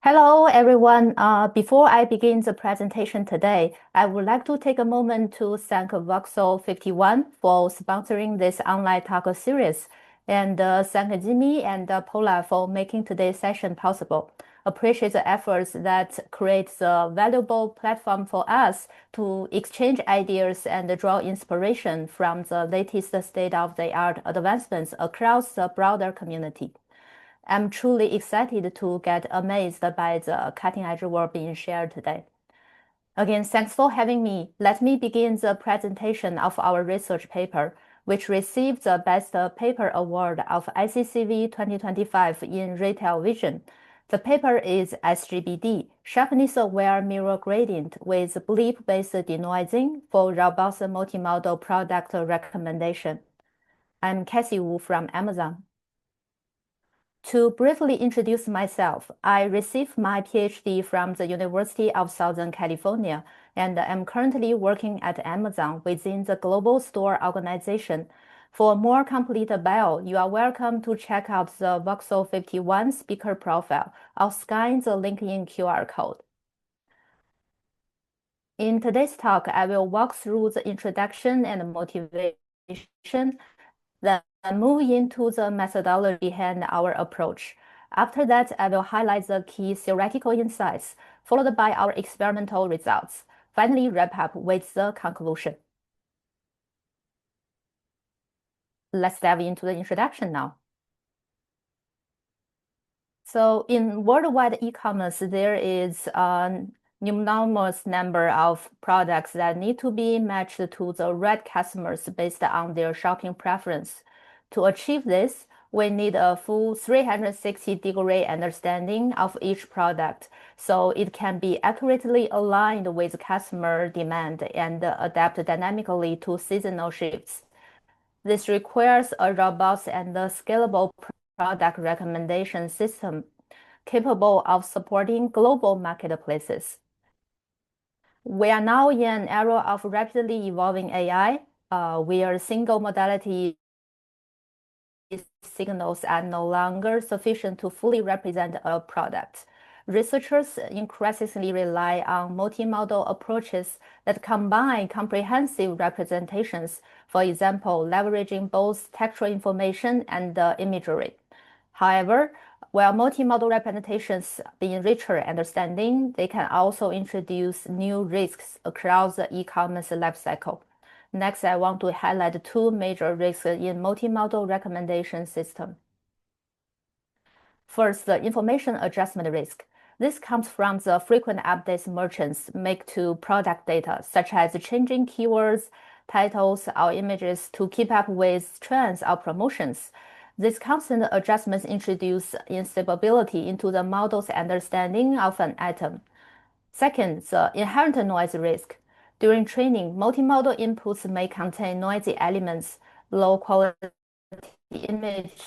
Hello, everyone. Before I begin the presentation today, I would like to take a moment to thank Voxel 51 for sponsoring this online talk series, and thank Jimmy and Paula for making today's session possible. Appreciate the efforts that creates a valuable platform for us to exchange ideas and draw inspiration from the latest state-of-the-art advancements across the broader community. I'm truly excited to get amazed by the cutting-edge work being shared today. Again, thanks for having me. Let me begin the presentation of our research paper, which received the Best Paper Award of ICCV 2025 in Retail Vision. The paper is SGBD, Sharpness-Aware Mirror Gradient with BLIP-Based Denoising for Robust Multimodal Product Recommendation. I'm Cassie Wu from Amazon. To briefly introduce myself, I received my PhD from the University of Southern California and am currently working at Amazon within the Global Store Organization. For a more complete bio, you are welcome to check out the Voxel 51 speaker profile or scan the link in QR code. In today's talk, I will walk through the introduction and motivation, then move into the methodology behind our approach. After that, I will highlight the key theoretical insights, followed by our experimental results. Finally, wrap up with the conclusion. Let's dive into the introduction now. So in worldwide e-commerce, there is an enormous number of products that need to be matched to the right customers based on their shopping preference. To achieve this, we need a full 360-degree understanding of each product so it can be accurately aligned with customer demand and adapt dynamically to seasonal shifts. This requires a robust and scalable product recommendation system capable of supporting global marketplaces. We are now in an era of rapidly evolving AI, where single modality signals are no longer sufficient to fully represent a product. Researchers increasingly rely on multimodal approaches that combine comprehensive representations, for example, leveraging both textual information and imagery. However, while multimodal representations being richer understanding, they can also introduce new risks across the e-commerce lifecycle. Next, I want to highlight two major risks in multimodal recommendation system. First, the information adjustment risk. This comes from the frequent updates merchants make to product data, such as changing keywords, titles, or images to keep up with trends or promotions. These constant adjustments introduce instability into the model's understanding of an item. Second, the inherent noise risk. During training, multimodal inputs may contain noisy elements, low quality image,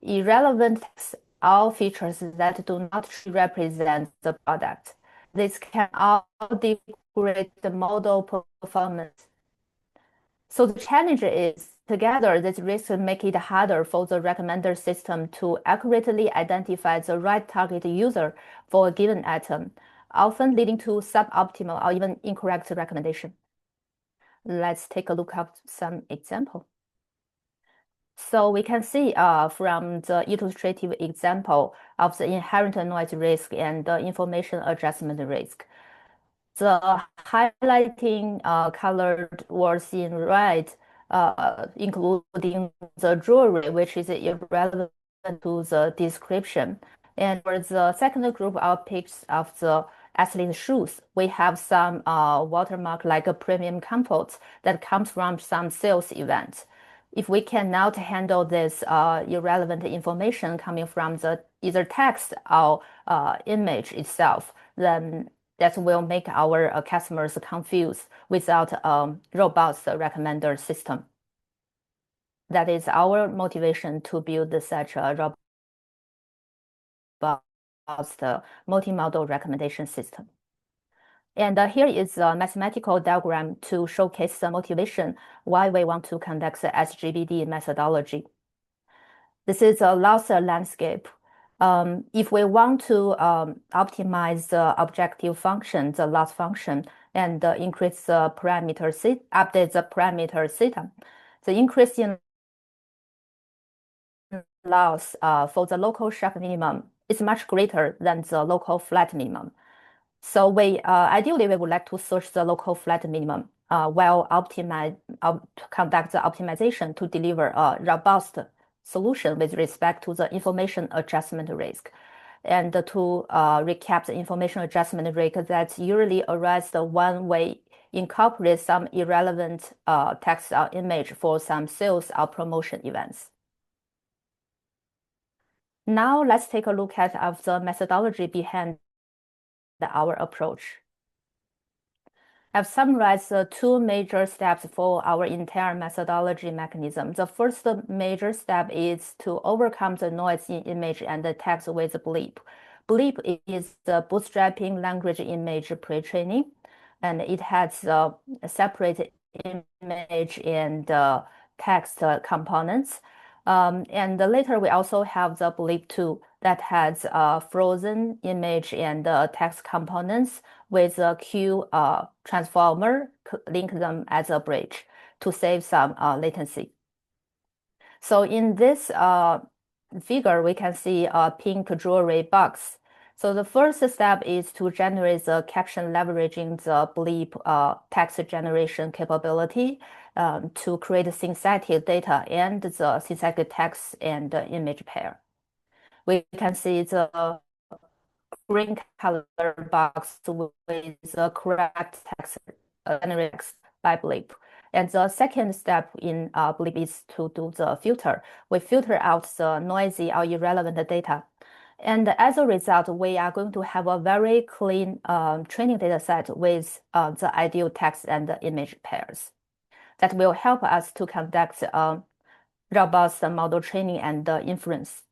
irrelevant text, or features that do not represent the product. This can all degrade the model performance. So the challenge is, together, these risks make it harder for the recommender system to accurately identify the right target user for a given item, often leading to suboptimal or even incorrect recommendation. Let's take a look at some example. So we can see from the illustrative example of the inherent noise risk and the information adjustment risk. The highlighting colored words in red, including the jewelry, which is irrelevant to the description. And for the second group of pics of the athlete shoes, we have some watermark like a premium comfort that comes from some sales event. If we cannot handle this irrelevant information coming from the either text or image itself, then that will make our customers confused without a robust recommender system. That is our motivation to build such a robust multimodal recommendation system. And here is a mathematical diagram to showcase the motivation why we want to conduct the SGBD methodology. This is a loss landscape. If we want to optimize the objective function, the loss function, and increase the parameter update the parameter theta, the increase in loss for the local sharp minimum is much greater than the local flat minimum. So ideally we would like to search the local flat minimum while conduct the optimization to deliver a robust solution with respect to the information adjustment risk. And to recap the information adjustment risk that usually arises when we incorporate some irrelevant text or image for some sales or promotion events. Now let's take a look at the methodology behind our approach. I've summarized the two major steps for our entire methodology mechanism. The first major step is to overcome the noise in image and the text with BLIP. BLIP is the bootstrapping language image pre-training, and it has a separate image and text components. And later we also have the BLIP2 that has frozen image and text components with a Q transformer, link them as a bridge to save some latency. So in this figure, we can see a pink jewelry box. So the first step is to generate the caption leveraging the BLIP text generation capability to create synthetic data and the synthetic text and image pair. We can see the green color box with the correct text generated by BLIP. And the second step in BLIP is to do the filter. We filter out the noisy or irrelevant data. And as a result, we are going to have a very clean training data set with the ideal text and image pairs that will help us to conduct robust model training and inference.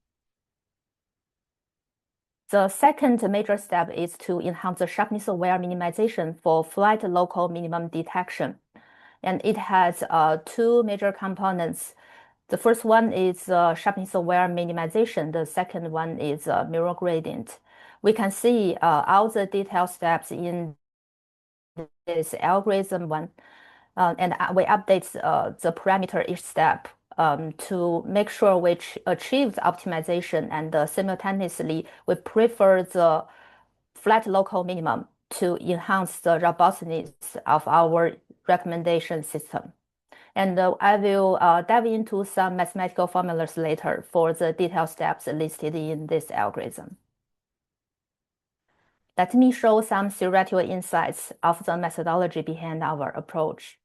The second major step is to enhance the sharpness-aware minimization for flight local minimum detection. And it has two major components. The first one is sharpness-aware minimization. The second one is mirror gradient. We can see all the detailed steps in this algorithm one. And we update the parameter each step to make sure we achieve the optimization, and simultaneously we prefer the flat local minimum to enhance the robustness of our recommendation system. And I will dive into some mathematical formulas later for the detailed steps listed in this algorithm. Let me show some theoretical insights of the methodology behind our approach.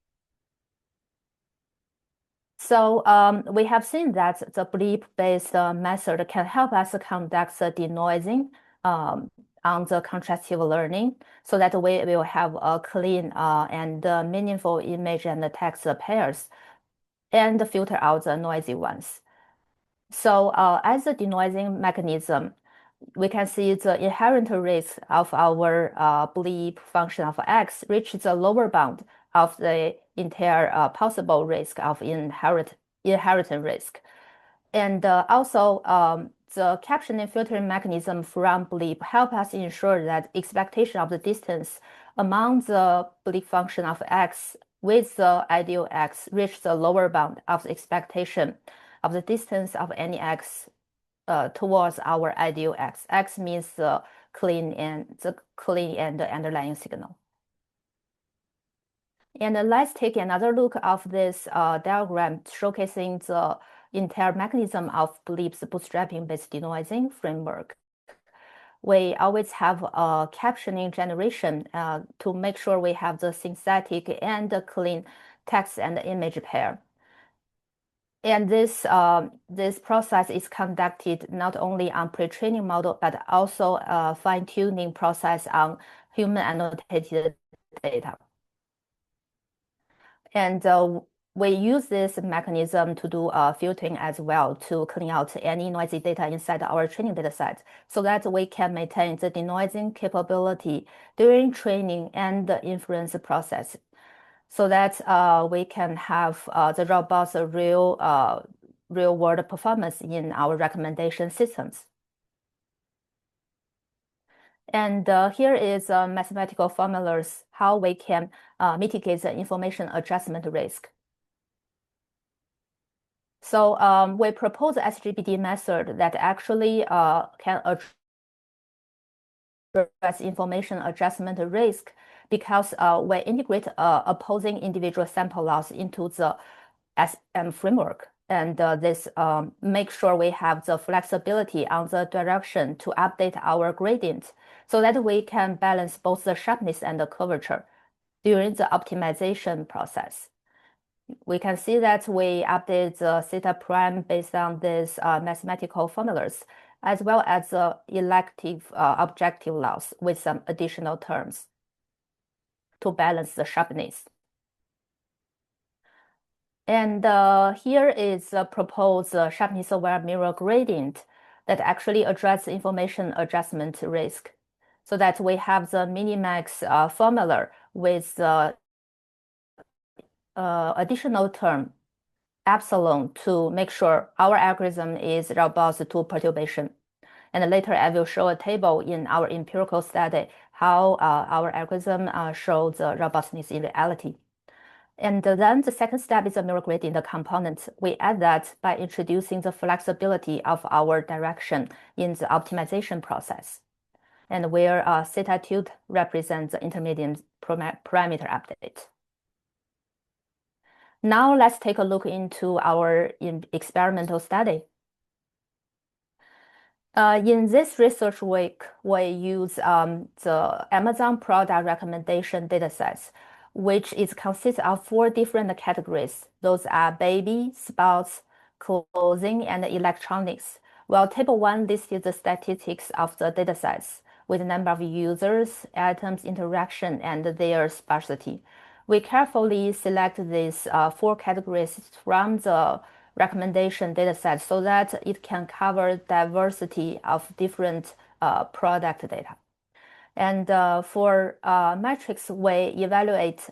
So we have seen that the BLIP-based method can help us conduct the denoising on the contrastive learning so that we will have a clean and meaningful image and text pairs and filter out the noisy ones. So as a denoising mechanism, we can see the inherent risk of our BLIP function of x reach the lower bound of the entire possible risk of inheritance risk. And also the captioning filtering mechanism from BLIP help us ensure that expectation of the distance among the BLIP function of x with the ideal x reach the lower bound of the expectation of the distance of any x towards our ideal x. X means the clean and the underlying signal. And let's take another look of this diagram showcasing the entire mechanism of BLIP's bootstrapping-based denoising framework. We always have a captioning generation to make sure we have the synthetic and the clean text and image pair. And this process is conducted not only on pre-training model, but also a fine-tuning process on human annotated data. And we use this mechanism to do filtering as well to clean out any noisy data inside our training data set so that we can maintain the denoising capability during training and the inference process so that we can have the robust real world performance in our recommendation systems. And here is mathematical formulas, how we can mitigate the information adjustment risk. So we propose the SGBD method that actually can address information adjustment risk because we integrate opposing individual sample loss into the SM framework. And this makes sure we have the flexibility on the direction to update our gradient so that we can balance both the sharpness and the curvature during the optimization process. We can see that we update the theta prime based on these mathematical formulas, as well as the elective objective loss with some additional terms to balance the sharpness. And here is a proposed sharpness-aware mirror gradient that actually addresses information adjustment risk, so that we have the minimax formula with the additional term epsilon to make sure our algorithm is robust to perturbation. And later I will show a table in our empirical study how our algorithm shows the robustness in reality. And then the second step is a mirror gradient component. We add that by introducing the flexibility of our direction in the optimization process, and where theta tilde represents the intermediate parameter update. Now let's take a look into our experimental study. In this research week, we use the Amazon product recommendation datasets, which is consists of 4 different categories. Those are baby, sports, clothing, and electronics. Well, table 1 listed the statistics of the datasets with the number of users, items, interaction, and their sparsity. We carefully select these 4 categories from the recommendation dataset so that it can cover diversity of different product data. And for metrics, we evaluate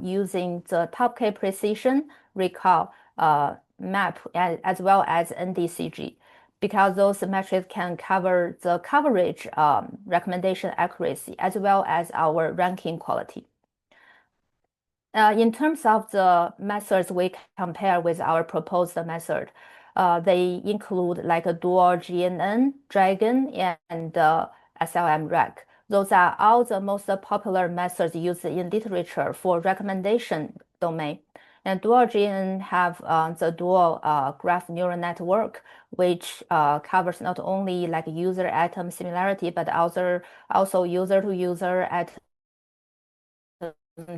using the top K precision, recall, map, as well as NDCG, because those metrics can cover the coverage, recommendation accuracy, as well as our ranking quality. In terms of the methods we compare with our proposed method, they include like a dual GNN, Dragon, and SLM-REC. Those are all the most popular methods used in literature for recommendation domain. And dual GNN have the dual graph neural network, which covers not only like user item similarity, but also user to user item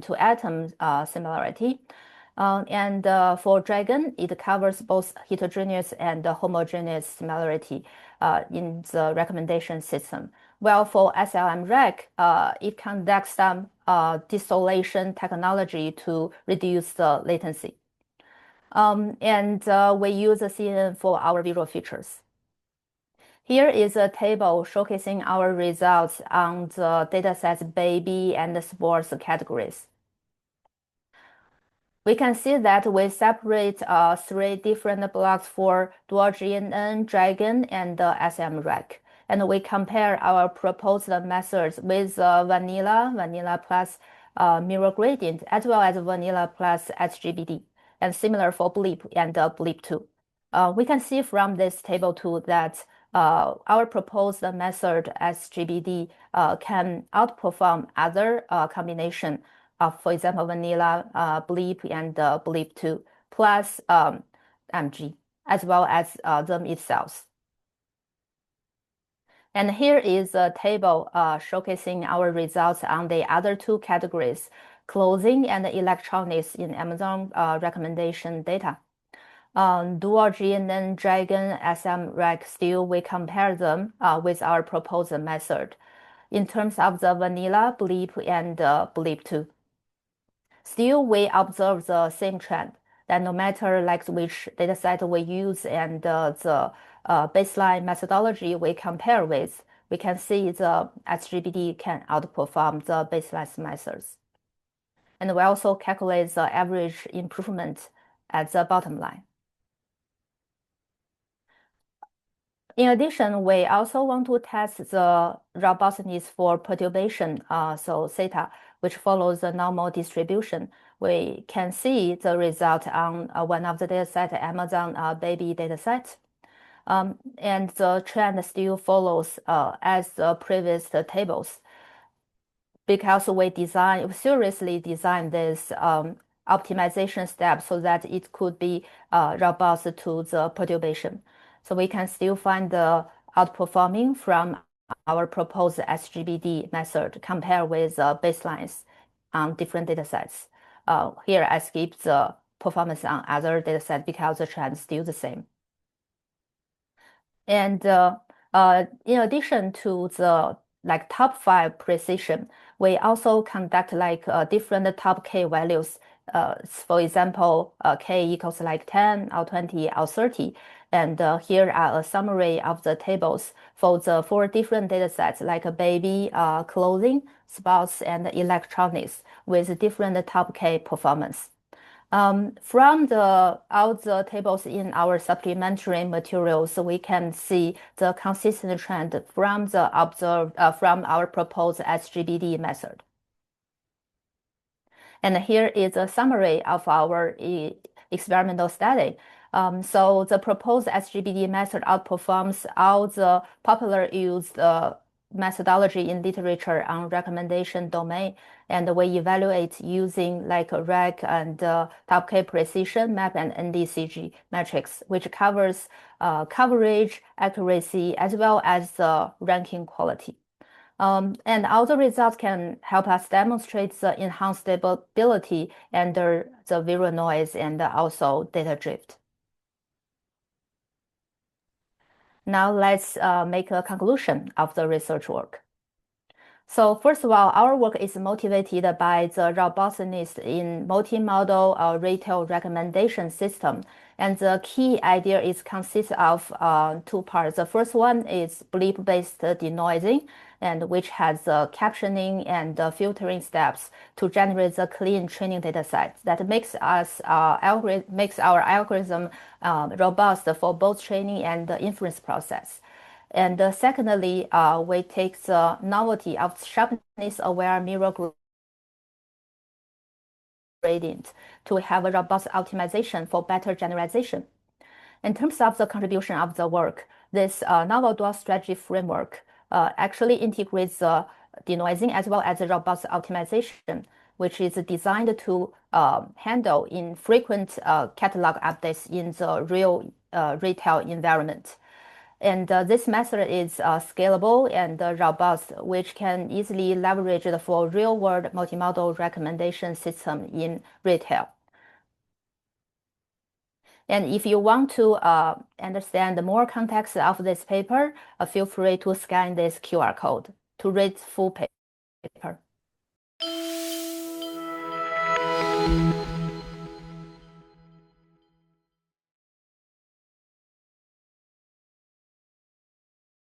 to atom similarity. And for Dragon, it covers both heterogeneous and homogeneous similarity in the recommendation system. Well, for SLM-REC, it conducts some distillation technology to reduce the latency. And we use the CNN for our visual features. Here is a table showcasing our results on the datasets baby and sports categories. We can see that we separate 3 different blocks for dual GNN, Dragon, and SLM-REC. And we compare our proposed methods with vanilla plus mirror gradient, as well as vanilla plus SGBD, and similar for BLIP and BLIP-2. We can see from this table too that our proposed method SGBD can outperform other combination of, for example, vanilla, BLIP, and BLIP-2 plus MG, as well as them itself. And here is a table showcasing our results on the other 2 categories, clothing and electronics in Amazon recommendation data. Dual GNN, Dragon, SLM-REC, still we compare them with our proposed method in terms of the vanilla, BLIP, and BLIP-2. Still, we observe the same trend that no matter like which dataset we use and the baseline methodology we compare with, we can see the SGBD can outperform the baseline methods. And we also calculate the average improvement at the bottom line. In addition, we also want to test the robustness for perturbation, so theta, which follows the normal distribution. We can see the result on one of the dataset, Amazon baby dataset. And the trend still follows as the previous tables, because we seriously designed this optimization step so that it could be robust to the perturbation. So we can still find the outperforming from our proposed SGBD method compared with baselines on different datasets. Here I skipped the performance on other datasets because the trend is still the same. And in addition to the top 5 precision, we also conduct different top K values. For example, K equals 10 or 20 or 30. And here are a summary of the tables for the 4 different datasets like baby, clothing, sports, and electronics with different top K performance. From all the tables in our supplementary materials, we can see the consistent trend from our proposed SGBD method. And here is a summary of our experimental study. So the proposed SGBD method outperforms all the popular used methodology in literature on recommendation domain, and we evaluate using RAG and top K precision map and NDCG metrics, which covers coverage, accuracy, as well as ranking quality. And all the results can help us demonstrate the enhanced stability under the zero noise and also data drift. Now let's make a conclusion of the research work. So first of all, our work is motivated by the robustness in multimodal retail recommendation system. And the key idea consists of 2 parts. The first one is BLIP-based denoising, and which has captioning and filtering steps to generate the clean training data sets that makes our algorithm robust for both training and the inference process. And secondly, we take the novelty of sharpness-aware mirror gradient to have a robust optimization for better generalization. In terms of the contribution of the work, this novel dual strategy framework actually integrates the denoising as well as the robust optimization, which is designed to handle infrequent catalog updates in the real retail environment. And this method is scalable and robust, which can easily leverage for real-world multimodal recommendation system in retail. And if you want to understand more context of this paper, feel free to scan this QR code to read full paper.